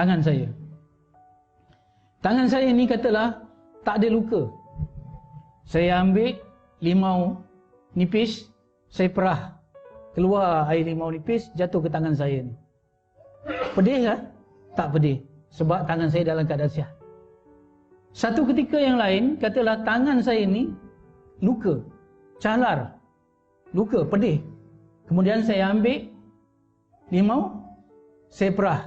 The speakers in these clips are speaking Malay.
tangan saya. Tangan saya ni katalah tak ada luka. Saya ambil limau nipis, saya perah. Keluar air limau nipis, jatuh ke tangan saya ni. Pedih tak? Tak pedih. Sebab tangan saya dalam keadaan sihat. Satu ketika yang lain, katalah tangan saya ni luka, calar, luka, pedih. Kemudian saya ambil limau, saya perah.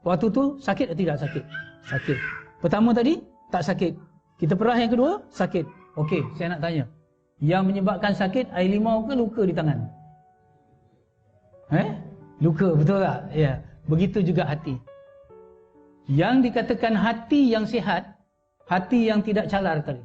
Waktu tu sakit atau tidak sakit? Sakit. Pertama tadi tak sakit. Kita perah yang kedua, sakit. Okey, saya nak tanya. Yang menyebabkan sakit air limau ke luka di tangan? Luka, betul tak? Ya. Begitu juga hati. Yang dikatakan hati yang sihat, hati yang tidak calar tadi.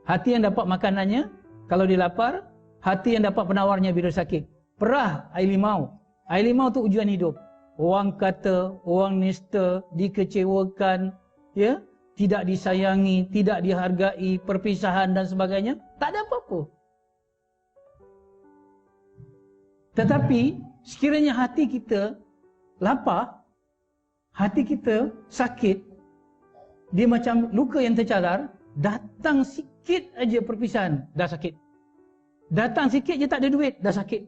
Hati yang dapat makanannya kalau dia lapar, hati yang dapat penawarnya bila sakit. Perah air limau. Air limau tu ujian hidup. Orang kata, orang nista, dikecewakan, ya, tidak disayangi, tidak dihargai, perpisahan dan sebagainya, tak ada apa-apa. Tetapi sekiranya hati kita lapar, hati kita sakit, dia macam luka yang tercalar, datang sikit aja perpisahan, dah sakit. Datang sikit je tak ada duit, dah sakit.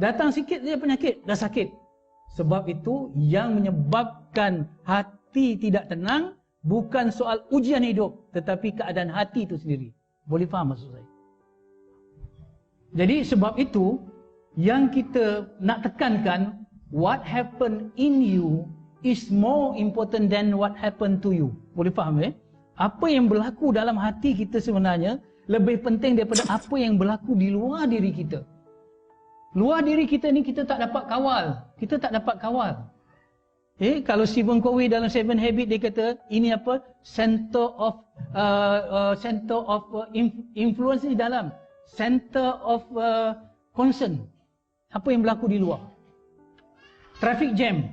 Datang sikit je penyakit, dah sakit. Sebab itu yang menyebabkan hati tidak tenang bukan soal ujian hidup, tetapi keadaan hati itu sendiri. Boleh faham maksud saya? Jadi sebab itu yang kita nak tekankan, what happened in you is more important than what happened to you. Boleh faham Apa yang berlaku dalam hati kita sebenarnya lebih penting daripada apa yang berlaku di luar diri kita. Luar diri kita ni kita tak dapat kawal. Kita tak dapat kawal. Kalau Stephen Covey dalam Seven Habits dia kata ini apa? Center of influence di dalam. Center of concern. Apa yang berlaku di luar. Traffic jam.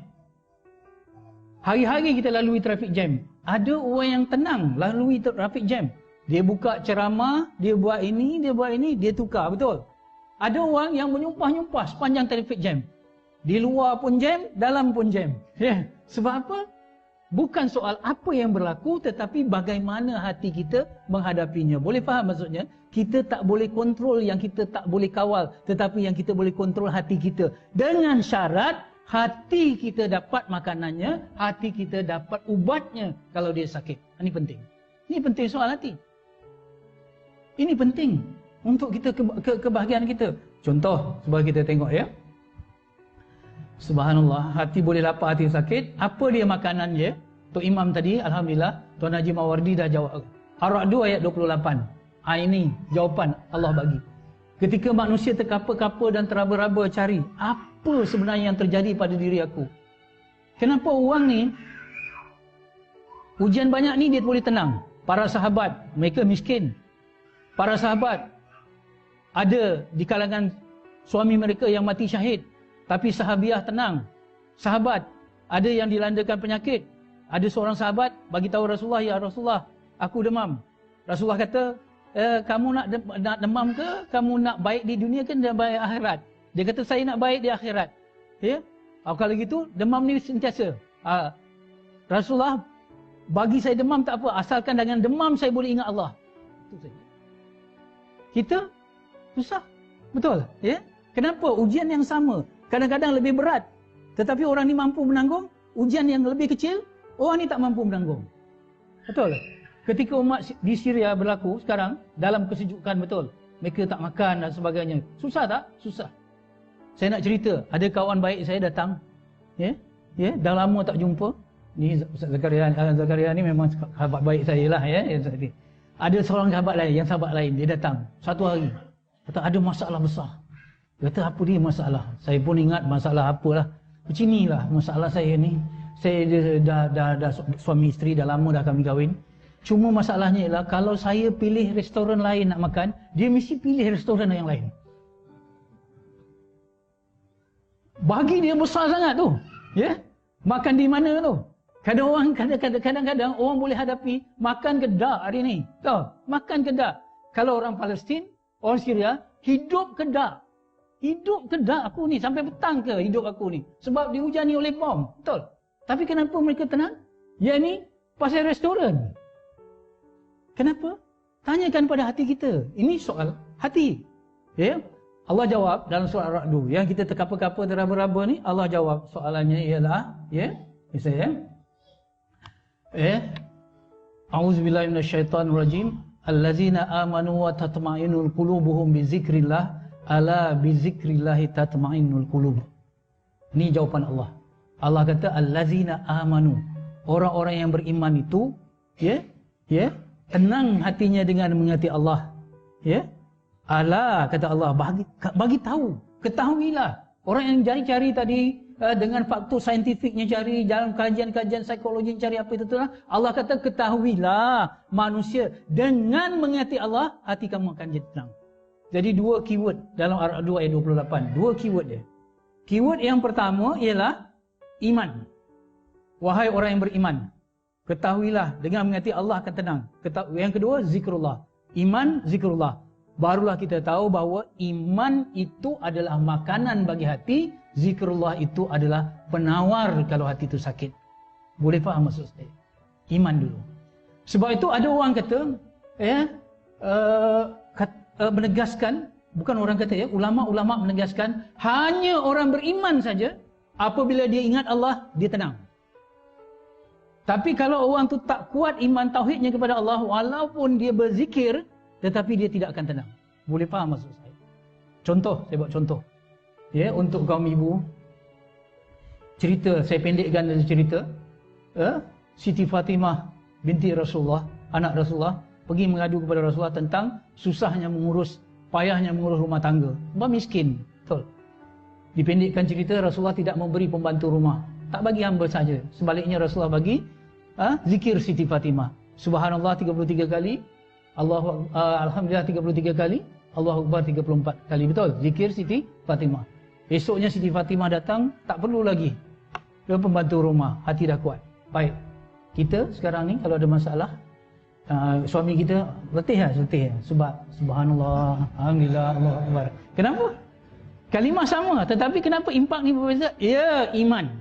Hari-hari kita lalui traffic jam. Ada orang yang tenang lalui traffic jam. Dia buka ceramah, dia buat ini, dia tukar, betul? Ada orang yang menyumpah-nyumpah sepanjang traffic jam. Di luar pun jam, dalam pun jam. Sebab apa? Bukan soal apa yang berlaku, tetapi bagaimana hati kita menghadapinya. Boleh faham maksudnya? Kita tak boleh kontrol yang kita tak boleh kawal, tetapi yang kita boleh kontrol hati kita. Dengan syarat hati kita dapat makanannya, hati kita dapat ubatnya kalau dia sakit. Ini penting. Ini penting soal hati. Ini penting untuk kita kebahagiaan kita. Contoh, sebab kita tengok ya. Subhanallah, hati boleh lapar, hati sakit. Apa dia makanan dia? Tok Imam tadi, Alhamdulillah, Tuan Haji Mawardi dah jawab. Ar-Ra'd 2 ayat 28. Ini jawapan Allah bagi. Ketika manusia terkapa-kapa dan teraba-raba cari, apa sebenarnya yang terjadi pada diri aku? Kenapa orang ni, ujian banyak ni dia boleh tenang. Para sahabat, mereka miskin. Para sahabat, ada di kalangan suami mereka yang mati syahid. Tapi sahabiah tenang. Sahabat, ada yang dilandakan penyakit. Ada seorang sahabat bagi tahu Rasulullah, ya Rasulullah, aku demam. Rasulullah kata, kamu nak demam ke? Kamu nak baik di dunia ke nak baik akhirat? Dia kata, saya nak baik di akhirat. Ya? Kalau gitu, demam ni sentiasa. Rasulullah, bagi saya demam tak apa. Asalkan dengan demam saya boleh ingat Allah. Itu saja. Kita susah. Betul? Ya? Kenapa? Ujian yang sama. Kadang-kadang lebih berat. Tetapi orang ni mampu menanggung. Ujian yang lebih kecil, orang ni tak mampu menanggung. Betul? Ketika umat di Syria berlaku sekarang, dalam kesejukan betul. Mereka tak makan dan sebagainya. Susah tak? Susah. Saya nak cerita, ada kawan baik saya datang. Ya? Ya? Dah lama tak jumpa. Ni Ustaz Zakaria ni memang sahabat baik saya lah. Ya? Ada seorang sahabat lain, dia datang satu hari. Kata ada masalah besar. Dia kata apa dia masalah? Saya pun ingat masalah apalah. Macam inilah masalah saya ni. Saya dah suami isteri, dah lama dah kami kahwin. Cuma masalahnya ialah kalau saya pilih restoran lain nak makan, dia mesti pilih restoran yang lain. Bagi dia besar sangat tu. Ya? Makan di mana tu? Kadang-kadang orang boleh hadapi makan kedak hari ni. Tahu? Makan kedak. Kalau orang Palestin, orang Syria, hidup kedak. Hidup kedak aku ni sampai petang ke hidup aku ni? Sebab dihujani oleh bom. Betul? Tapi kenapa mereka tenang? Yang ni pasal restoran. Kenapa? Tanyakan pada hati kita. Ini soal hati. Ya? Allah jawab dalam surah Ar-Ra'd. Yang kita terkapa-kapa teraba-raba ni, Allah jawab soalannya ialah, ya, saya. A'udzubillahi minasyaitonir rajim. Allazina amanu wa tatma'innul qulubuhum bi zikrillah, ala bi zikrillah tatma'innul qulub. Ini jawapan Allah. Allah kata allazina amanu. Orang-orang yang beriman itu, ya, tenang hatinya dengan mengingati Allah. Ya. Ala, kata Allah, bagi tahu, ketahuilah. Orang yang cari-cari tadi dengan faktor saintifiknya cari, dalam kajian-kajian psikologi cari apa itu lah. Allah kata ketahuilah manusia dengan mengingati Allah, hati kamu akan jadi tenang. Jadi dua keyword dalam Ar-Ra'd ayat 28. Dua keyword dia. Keyword yang pertama ialah iman. Wahai orang yang beriman, ketahuilah dengan mengingati Allah akan tenang. Yang kedua, zikrullah. Iman, zikrullah. Barulah kita tahu bahawa iman itu adalah makanan bagi hati, zikrullah itu adalah penawar kalau hati itu sakit. Boleh faham maksud saya? Iman dulu. Sebab itu ada orang kata, menegaskan, bukan orang kata ya, ulama-ulama menegaskan, hanya orang beriman saja, apabila dia ingat Allah, dia tenang. Tapi kalau orang tu tak kuat iman tauhidnya kepada Allah, walaupun dia berzikir, tetapi dia tidak akan tenang. Boleh faham maksud saya? Contoh, saya buat contoh. Ya, untuk kaum ibu, cerita, saya pendekkan dari cerita. Siti Fatimah binti Rasulullah, anak Rasulullah, pergi mengadu kepada Rasulullah tentang susahnya mengurus, payahnya mengurus rumah tangga. Sebab miskin. Betul. Dipendekkan cerita, Rasulullah tidak memberi pembantu rumah. Tak bagi hamba saja. Sebaliknya Rasulullah bagi zikir Siti Fatimah. Subhanallah 33 kali. Alhamdulillah 33 kali, Allahu Akbar 34 kali. Betul, zikir Siti Fatimah. Esoknya Siti Fatimah datang, tak perlu lagi ke pembantu rumah, hati dah kuat. Baik, kita sekarang ni kalau ada masalah, suami kita letih lah. Sebab subhanallah, alhamdulillah, Allahu Akbar. Kenapa? Kalimah sama, tetapi kenapa impak ni berbeza? Ya, iman.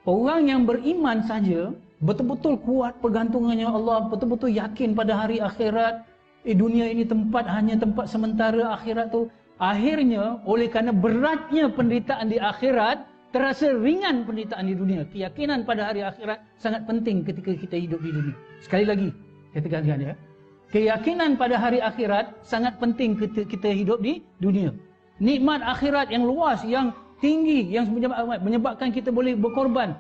Orang yang beriman saja betul-betul kuat pergantungannya Allah, betul-betul yakin pada hari akhirat. Dunia ini hanya tempat sementara, akhirat tu. Akhirnya, oleh kerana beratnya penderitaan di akhirat, terasa ringan penderitaan di dunia. Keyakinan pada hari akhirat sangat penting ketika kita hidup di dunia. Sekali lagi, saya tegaskan ya. Keyakinan pada hari akhirat sangat penting ketika kita hidup di dunia. Nikmat akhirat yang luas, yang tinggi, yang menyebabkan kita boleh berkorban.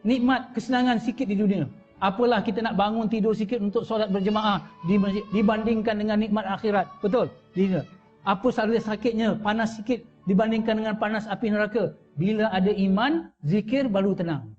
Nikmat kesenangan sikit di dunia. Apalah kita nak bangun tidur sikit untuk solat berjemaah di masjid dibandingkan dengan nikmat akhirat. Betul? Apa salah sakitnya panas sikit dibandingkan dengan panas api neraka. Bila ada iman, zikir baru tenang.